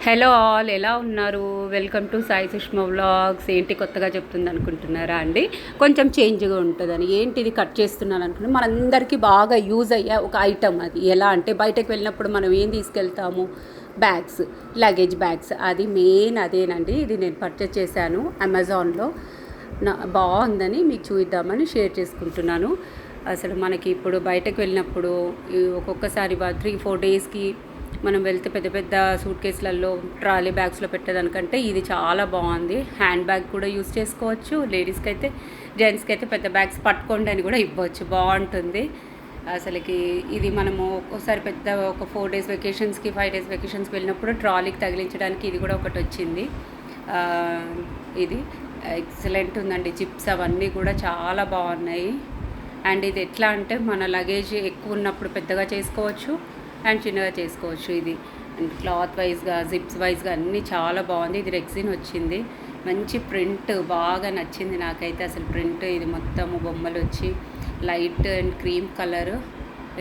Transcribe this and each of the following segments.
Hello all, ఎలా ఉన్నారు? Welcome to Sai Sushma vlogs. ఏంటి కొత్తగా చెప్తుంది అనుకుంటున్నారా అండి? కొంచెం చేంజ్గా ఉంటుందని. ఏంటిది కట్ చేస్తున్నాను అనుకుంటున్నాను. మనందరికీ బాగా యూజ్ అయ్యే ఒక ఐటమ్ అది. ఎలా అంటే బయటకు వెళ్ళినప్పుడు మనం ఏం తీసుకెళ్తాము? Bags, luggage bags. అది మెయిన్ అదేనండి. ఇది నేను పర్చేస్ చేశాను అమెజాన్లో. బాగుందని మీకు చూద్దామని షేర్ చేసుకుంటున్నాను. అసలు మనకి ఇప్పుడు బయటకు వెళ్ళినప్పుడు ఒక్కొక్కసారి 3-4 డేస్కి మనం వెళ్తే పెద్ద పెద్ద సూట్ కేసులలో ట్రాలీ బ్యాగ్స్లో పెట్టేదానికంటే ఇది చాలా బాగుంది. హ్యాండ్ బ్యాగ్ కూడా యూస్ చేసుకోవచ్చు. లేడీస్కి అయితే, జెంట్స్కి అయితే పెద్ద బ్యాగ్స్ పట్టుకోండి అని కూడా ఇవ్వచ్చు. బాగుంటుంది అసలుకి. ఇది మనము ఒకసారి పెద్ద ఒక 4 డేస్ వెకేషన్స్కి 5 డేస్ వెకేషన్స్కి వెళ్ళినప్పుడు ట్రాలీకి తగిలించడానికి ఇది కూడా ఒకటి వచ్చింది. ఇది ఎక్సలెంట్ ఉందండి. జిప్స్ అవన్నీ కూడా చాలా బాగున్నాయి. అండ్ ఇది ఎట్లా అంటే మన లగేజ్ ఎక్కువ ఉన్నప్పుడు పెద్దగా చేసుకోవచ్చు అండ్ చిన్నగా చేసుకోవచ్చు. ఇది అండ్ క్లాత్ వైజ్గా, జిప్స్ వైజ్గా అన్నీ చాలా బాగుంది. ఇది రెగ్జిన్ వచ్చింది. మంచి ప్రింట్ బాగా నచ్చింది నాకైతే. అసలు ప్రింట్ ఇది మొత్తము బొమ్మలు వచ్చి light and cream colour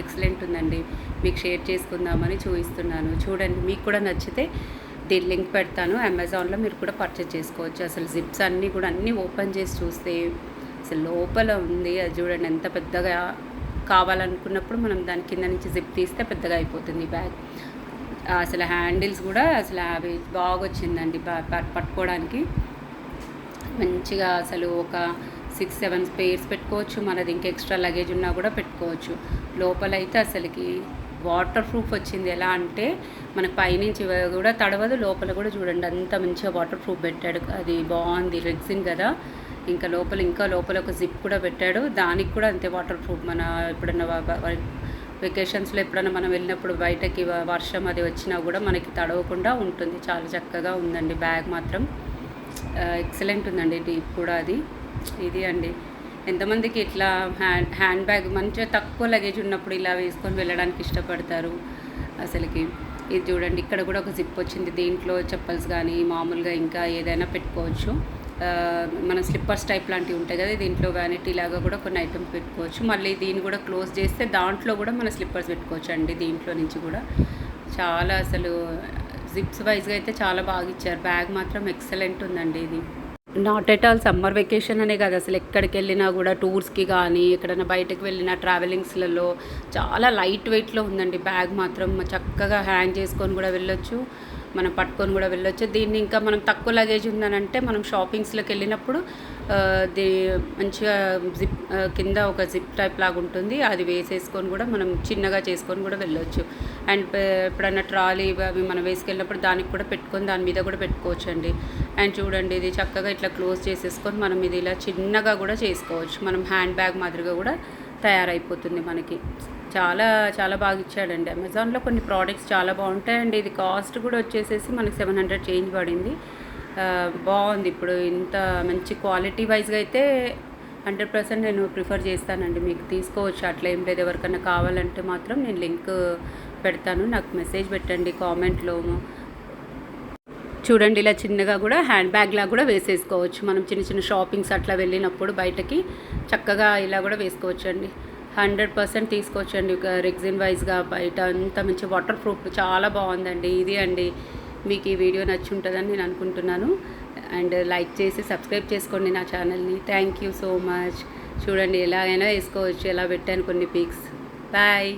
excellent ఉందండి. మీకు షేర్ చేసుకుందామని చూపిస్తున్నాను. చూడండి, మీకు కూడా నచ్చితే దీని లింక్ పెడతాను. అమెజాన్లో మీరు కూడా పర్చేస్ చేసుకోవచ్చు. అసలు జిప్స్ అన్నీ కూడా అన్నీ ఓపెన్ చేసి చూస్తే అసలు లోపల ఉంది. అది చూడండి ఎంత పెద్దగా. కావాలనుకున్నప్పుడు మనం దాని కింద నుంచి జిప్ తీస్తే పెద్దగా అయిపోతుంది బ్యాగ్. అసలు హ్యాండిల్స్ కూడా అసలు అవి బాగా వచ్చిందండి పట్టుకోవడానికి. మంచిగా అసలు ఒక 6-7 స్పేర్స్ పెట్టుకోవచ్చు. మనది ఇంకా ఎక్స్ట్రా లగేజ్ ఉన్నా కూడా పెట్టుకోవచ్చు. లోపలైతే అసలుకి వాటర్ ప్రూఫ్ వచ్చింది. ఎలా అంటే మనకు పైనుంచి కూడా తడవదు, లోపల కూడా చూడండి అంత మంచిగా వాటర్ ప్రూఫ్ పెట్టాడు. అది బాగుంది. రెగ్జిన్ కదా. ఇంకా లోపల ఒక జిప్ కూడా పెట్టాడు. దానికి కూడా అంతే వాటర్ ప్రూఫ్. మన ఎప్పుడన్నా వెకేషన్స్లో ఎప్పుడన్నా మనం వెళ్ళినప్పుడు బయటకి వర్షం అది వచ్చినా కూడా మనకి తడవకుండా ఉంటుంది. చాలా చక్కగా ఉందండి. బ్యాగ్ మాత్రం ఎక్సలెంట్ ఉందండి. డీప్ కూడా అది. ఇది అండి. ఎంతమందికి ఇట్లా హ్యాండ్ బ్యాగ్ మంచిగా తక్కువ లగేజ్ ఉన్నప్పుడు ఇలా వేసుకొని వెళ్ళడానికి ఇష్టపడతారు అసలుకి. ఇది చూడండి, ఇక్కడ కూడా ఒక జిప్ వచ్చింది. దీంట్లో చెప్పల్స్ కానీ మామూలుగా ఇంకా ఏదైనా పెట్టుకోవచ్చు. మన స్లిప్పర్స్ టైప్ లాంటివి ఉంటాయి కదా, దీంట్లో వ్యానిటీ లాగా కూడా కొన్ని ఐటమ్స్ పెట్టుకోవచ్చు. మళ్ళీ దీన్ని కూడా క్లోజ్ చేస్తే దాంట్లో కూడా మన స్లిప్పర్స్ పెట్టుకోవచ్చు అండి. దీంట్లో నుంచి కూడా చాలా అసలు జిప్స్ వైజ్గా అయితే చాలా బాగా ఇచ్చారు. బ్యాగ్ మాత్రం ఎక్సలెంట్ ఉందండి. ఇది not at all summer vacation అనే కాదు, అసలు ఎక్కడికి వెళ్ళినా కూడా టూర్స్కి కానీ ఎక్కడైనా బయటకు వెళ్ళిన ట్రావెలింగ్స్లలో చాలా లైట్ వెయిట్లో ఉందండి. బ్యాగ్ మాత్రం చక్కగా హ్యాంగ్ చేసుకొని కూడా వెళ్ళొచ్చు, మనం పట్టుకొని కూడా వెళ్ళొచ్చు. దీన్ని ఇంకా మనం తక్కువ లగేజ్ ఉందనంటే మనం షాపింగ్స్లోకి వెళ్ళినప్పుడు మంచిగా జిప్ కింద ఒక జిప్ టైప్ లాగా ఉంటుంది. అది వేసేసుకొని కూడా మనం చిన్నగా చేసుకొని కూడా వెళ్ళొచ్చు. అండ్ ఎప్పుడైనా ట్రాలీ అవి మనం వేసుకెళ్ళినప్పుడు దానికి కూడా పెట్టుకొని దాని మీద కూడా పెట్టుకోవచ్చు అండి. అండ్ చూడండి, ఇది చక్కగా ఇట్లా క్లోజ్ చేసేసుకొని మనం ఇది ఇలా చిన్నగా కూడా చేసుకోవచ్చు. మనం హ్యాండ్ బ్యాగ్ మాదిరిగా కూడా తయారైపోతుంది మనకి. చాలా చాలా బాగా ఇచ్చాడండి. అమెజాన్లో కొన్ని ప్రోడక్ట్స్ చాలా బాగుంటాయండి. ఇది కాస్ట్ కూడా వచ్చేసేసి మనకి 700 చేంజ్ పడింది. బాగుంది. ఇప్పుడు ఇంత మంచి క్వాలిటీ వైజ్గా అయితే 100% నేను ప్రిఫర్ చేస్తానండి. మీకు తీసుకోవచ్చు, అట్లా ఏం లేదు. ఎవరికైనా కావాలంటే మాత్రం నేను లింక్ పెడతాను, నాకు మెసేజ్ పెట్టండి కామెంట్లో. చూడండి, ఇలా చిన్నగా కూడా హ్యాండ్ బ్యాగ్ లాగా కూడా వేసేసుకోవచ్చు. మనం చిన్న చిన్న షాపింగ్స్ అట్లా వెళ్ళినప్పుడు బయటకి చక్కగా ఇలా కూడా వేసుకోవచ్చు అండి. 100% తీసుకోవచ్చండి. రెగ్జిన్ వైజ్గా బయట అంత మంచి వాటర్ ప్రూఫ్ చాలా బాగుందండి. ఇది అండి. మీకు ఈ వీడియో నచ్చి ఉంటుందని నేను అనుకుంటున్నాను. అండ్ లైక్ చేసి సబ్స్క్రైబ్ చేసుకోండి నా ఛానల్ని. Thank you so much. చూడండి, ఎలాగైనా వేసుకోవచ్చు. ఎలా పెట్టాను కొన్ని పిక్స్. బాయ్.